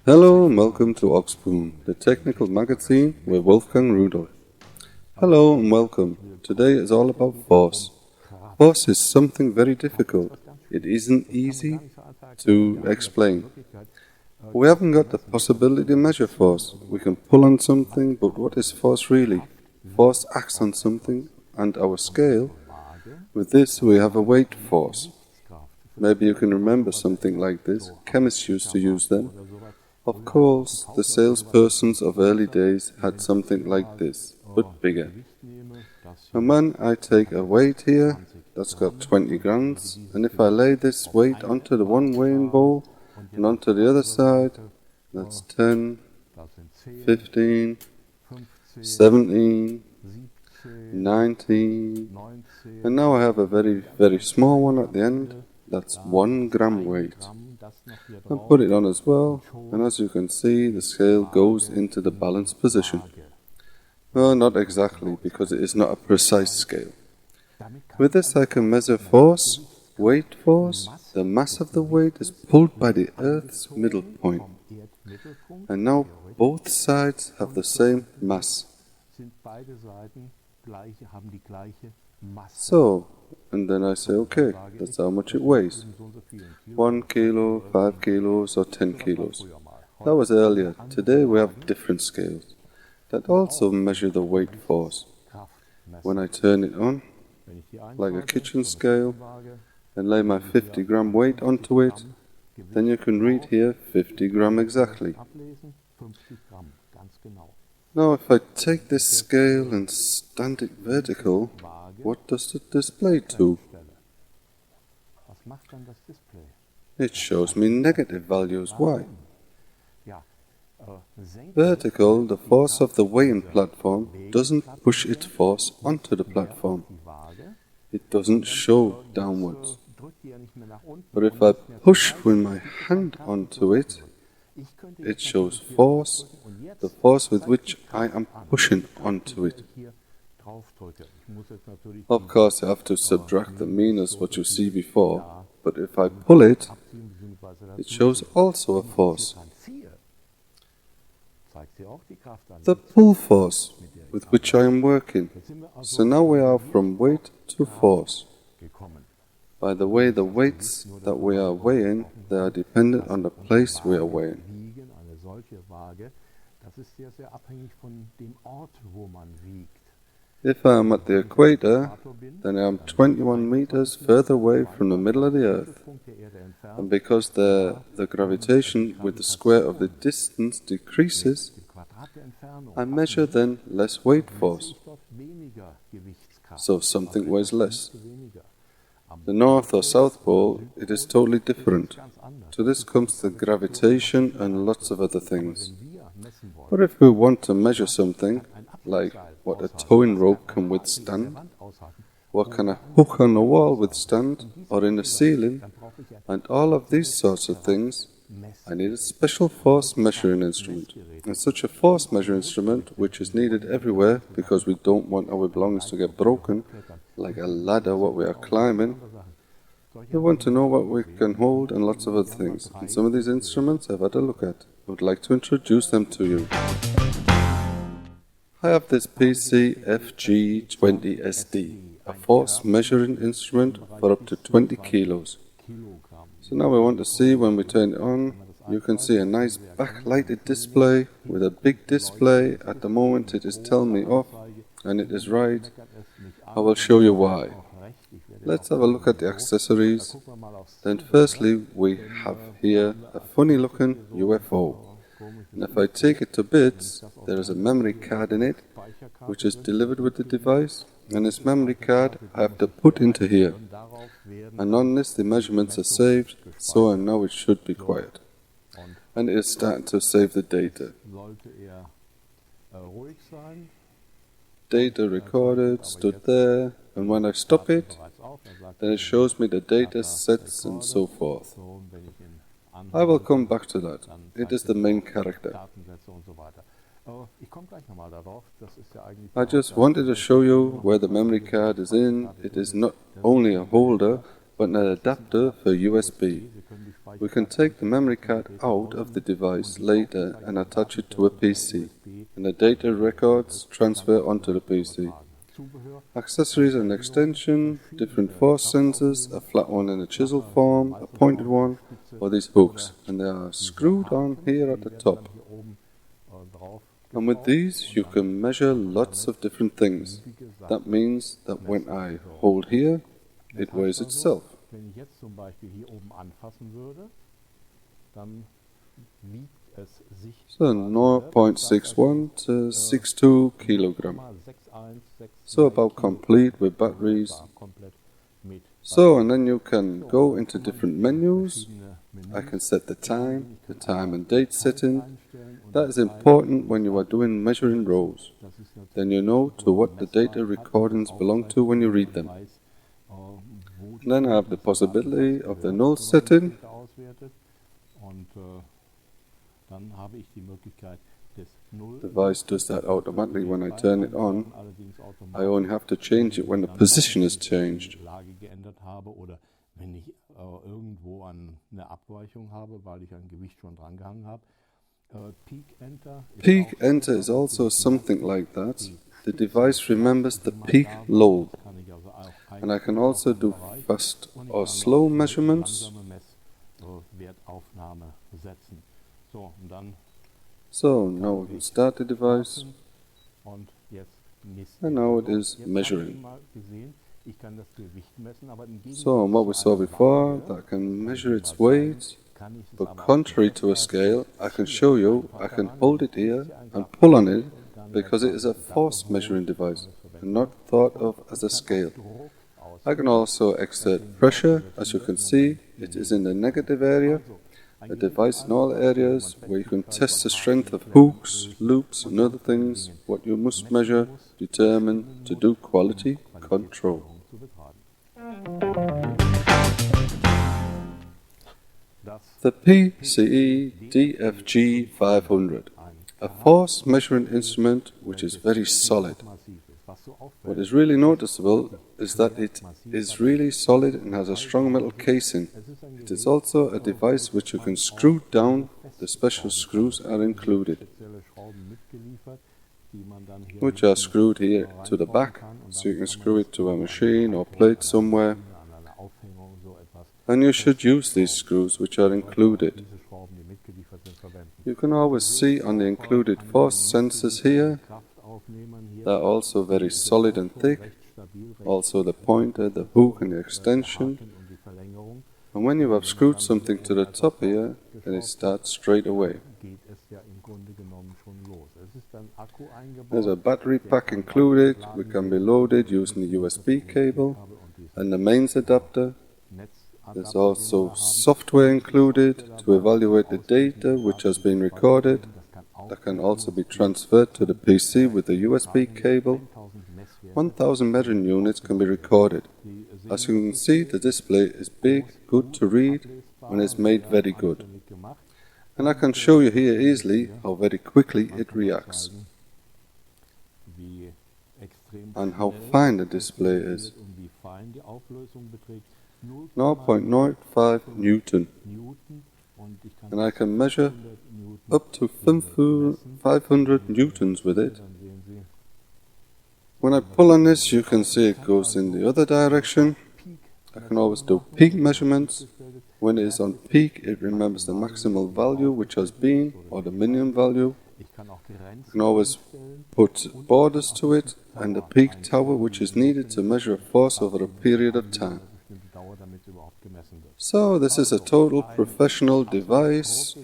Hello and welcome to Oxpoon, the technical magazine with Wolfgang Rudolph. Hello and welcome. Today is all about force. Force is something very difficult. It isn't easy to explain. We haven't got the possibility to measure force. We can pull on something, but what is force really? Force acts on something, and our scale. With this we have a weight force. Maybe you can remember something like this. Chemists used to use them. Of course, the salespersons of early days had something like this, but bigger. And when I take a weight here, that's got 20 grams, and if I lay this weight onto the one weighing bowl, and onto the other side, that's 10, 15, 17, 19, and now I have a very, very small one at the end, that's 1 gram weight. And put it on as well, and as you can see, the scale goes into the balanced position. Well, not exactly, because it is not a precise scale. With this I can measure force, weight force. The mass of the weight is pulled by the Earth's middle point. And now both sides have the same mass. So, and then I say, okay, that's how much it weighs. 1 kilo, 5 kilos, or 10 kilos. That was earlier. Today we have different scales that also measure the weight force. When I turn it on, like a kitchen scale, and lay my 50 gram weight onto it, then you can read here 50 gram exactly. Now if I take this scale and stand it vertical, what does it display to? It shows me negative values. Why? Vertical, the force of the weighing platform doesn't push its force onto the platform. It doesn't show downwards. But if I push with my hand onto it, it shows force, the force with which I am pushing onto it. Of course, I have to subtract the minus what you see before, but if I pull it, it shows also a force. The pull force with which I am working. So now we are from weight to force. By the way, the weights that we are weighing, they are dependent on the place we are weighing. If I am at the equator, then I am 21 meters further away from the middle of the Earth. And because the gravitation with the square of the distance decreases, I measure then less weight force. So something weighs less. The North or South Pole, it is totally different. To this comes the gravitation and lots of other things. But if we want to measure something, like what a towing rope can withstand, what can a hook on the wall withstand, or in the ceiling, and all of these sorts of things, I need a special force measuring instrument. And such a force measuring instrument, which is needed everywhere, because we don't want our belongings to get broken, like a ladder what we are climbing. We want to know what we can hold and lots of other things. And some of these instruments I've had a look at. I would like to introduce them to you. I have this PCFG20SD, a force measuring instrument for up to 20 kilos. So now we want to see when we turn it on, you can see a nice backlighted display with a big display. At the moment it is telling me off, and it is right. I will show you why. Let's have a look at the accessories. Then firstly we have here a funny looking UFO. And if I take it to bits, there is a memory card in it, which is delivered with the device, and this memory card I have to put into here. And on this the measurements are saved, so I know it should be quiet. And it is starting to save the data. Data recorded, stood there, and when I stop it, then it shows me the data sets and so forth. I will come back to that. It is the main character. I just wanted to show you where the memory card is in. It is not only a holder, but an adapter for USB. We can take the memory card out of the device later and attach it to a PC, and the data records transfer onto the PC. Accessories and extension, different force sensors, a flat one in a chisel form, a pointed one, or these hooks, and they are screwed on here at the top. And with these you can measure lots of different things. That means that when I hold here, it weighs itself. Wenn ich jetzt zum Beispiel hier oben anfassen würde, dann wiegt es sich So 0.61 to 62 kilogram. So about complete with batteries. So, and then you can go into different menus. I can set the time and date setting. That is important when you are doing measuring rows. Then you know to what the data recordings belong to when you read them. Then I have the possibility of the null setting. The device does that automatically when I turn it on. I only have to change it when the position is changed. Peak enter is also something like that. The device remembers the peak load. And I can also do fast or slow measurements. So now we can start the device. And now it is measuring. So what we saw before, that I can measure its weight. But contrary to a scale, I can show you, I can hold it here and pull on it because it is a force measuring device and not thought of as a scale. I can also exert pressure. As you can see, it is in the negative area, a device in all areas where you can test the strength of hooks, loops and other things, what you must measure, determine to do quality control. The PCE DFG 500, a force measuring instrument which is very solid. What is really noticeable is that it is really solid and has a strong metal casing. It is also a device which you can screw down. The special screws are included, which are screwed here to the back, so you can screw it to a machine or plate somewhere. And you should use these screws which are included. You can always see on the included force sensors here. They are also very solid and thick. Also the pointer, the hook and the extension. And when you have screwed something to the top here, then it starts straight away. There's a battery pack included, which can be loaded using the USB cable and the mains adapter. There's also software included to evaluate the data which has been recorded. That can also be transferred to the PC with the USB cable. 1000 measuring units can be recorded. As you can see, the display is big, good to read, and is made very good. And I can show you here easily how very quickly it reacts and how fine the display is. 0.05 Newton, and I can measure up to 500 newtons with it. When I pull on this, you can see it goes in the other direction. I can always do peak measurements. When it is on peak, it remembers the maximal value which has been, or the minimum value. I can always put borders to it, and the peak tower which is needed to measure a force over a period of time. So this is a total professional device.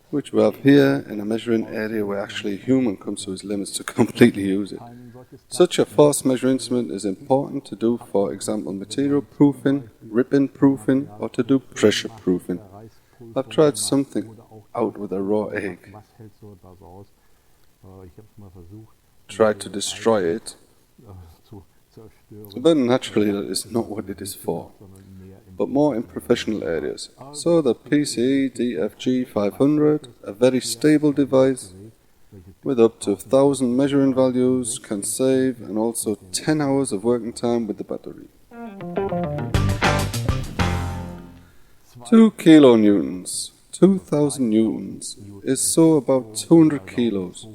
Which we have here in a measuring area where actually a human comes to his limits to completely use it. Such a force measuring instrument is important to do, for example, material proofing, ribbon proofing, or to do pressure proofing. I've tried something out with a raw egg. Tried to destroy it, but naturally that is not what it is for. but more in professional areas. So the PCE DFG 500, a very stable device with up to 1000 measuring values, can save and also 10 hours of working time with the battery. 2 kilonewtons, 2000 newtons, is so about 200 kilos.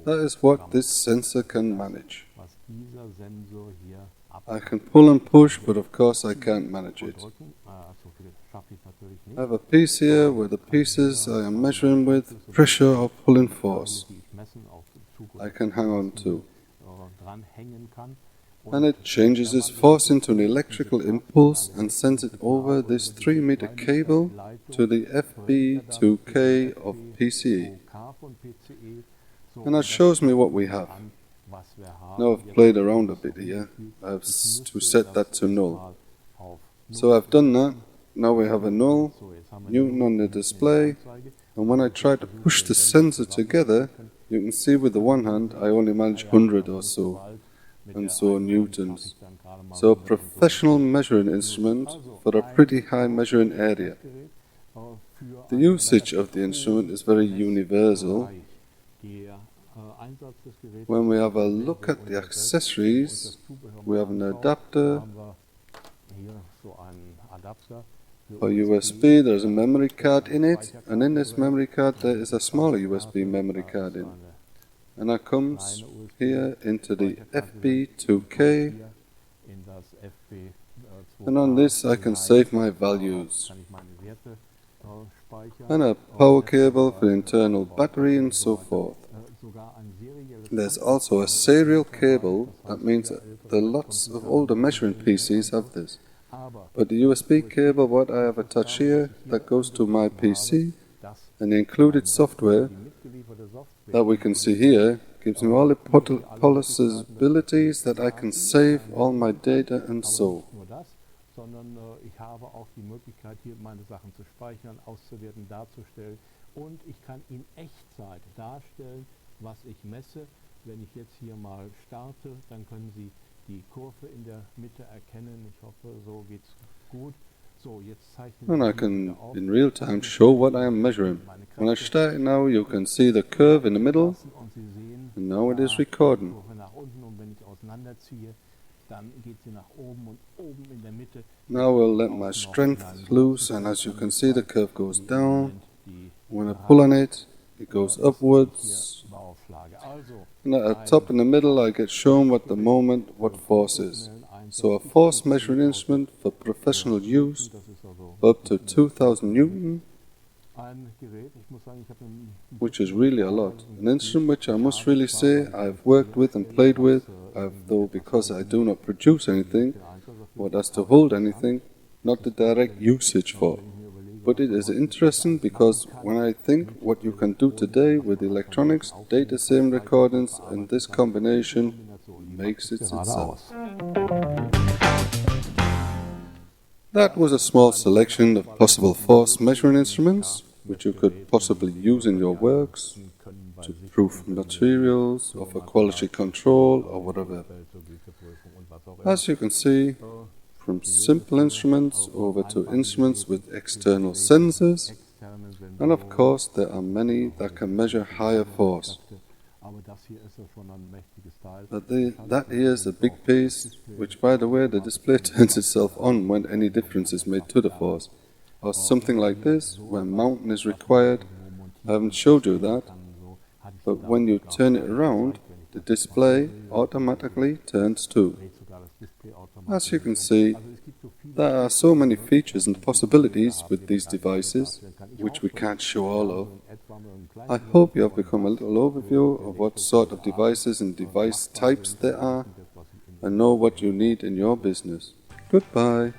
That is what this sensor can manage. I can pull and push, but of course I can't manage it. I have a piece here where the pieces I am measuring with pressure or pulling force I can hang on to. And it changes its force into an electrical impulse and sends it over this 3-meter cable to the FB2K of PCE. And that shows me what we have. Now I've played around a bit here. I have to set that to null. So I've done that. Now we have a null Newton on the display. And when I try to push the sensor together, you can see with the one hand I only manage 100 or so, and so newtons. So a professional measuring instrument for a pretty high measuring area. The usage of the instrument is very universal. When we have a look at the accessories, we have an adapter. For USB, there's a memory card in it, and in this memory card there is a smaller USB memory card in. And that comes here into the FB2K, and on this I can save my values. And a power cable for the internal battery and so forth. There's also a serial cable, that means that the lots of older measuring PCs have this. But the USB cable, what I have attached here, that goes to my PC, and the included software that we can see here, gives me all the possibilities that I can save all my data and so. Sondern ich habe auch die Möglichkeit, hier meine Sachen zu speichern, auszuwerten, darzustellen, und ich kann in Echtzeit darstellen, was ich messe. Wenn ich jetzt hier mal starte, dann können Sie die Kurve in der Mitte erkennen. Ich hoffe, so geht's gut. So, jetzt zeichnen And I can in real time show what I am measuring. When I start it now, you can see the curve in the middle, and now it is recording. Now we'll let my strength loose, and as you can see, the curve goes down. When I pull on it, it goes upwards. And at the top in the middle, I get shown what the moment, what force is. So a force measuring instrument for professional use, up to 2000 Newton, which is really a lot. An instrument which I must really say I've worked with and played with, though because I do not produce anything, or as to hold anything, not the direct usage for. But it is interesting because when I think what you can do today with electronics, data saving recordings, and this combination makes it itself. That was a small selection of possible force measuring instruments which you could possibly use in your works to prove materials or for quality control or whatever. As you can see, from simple instruments over to instruments with external sensors, and of course there are many that can measure higher force. But that here is a big piece, which by the way the display turns itself on when any difference is made to the force. Or something like this, where mounting is required. I haven't showed you that, but when you turn it around, the display automatically turns too. As you can see, there are so many features and possibilities with these devices, which we can't show all of. I hope you have become a little overview of what sort of devices and device types there are, and know what you need in your business. Goodbye.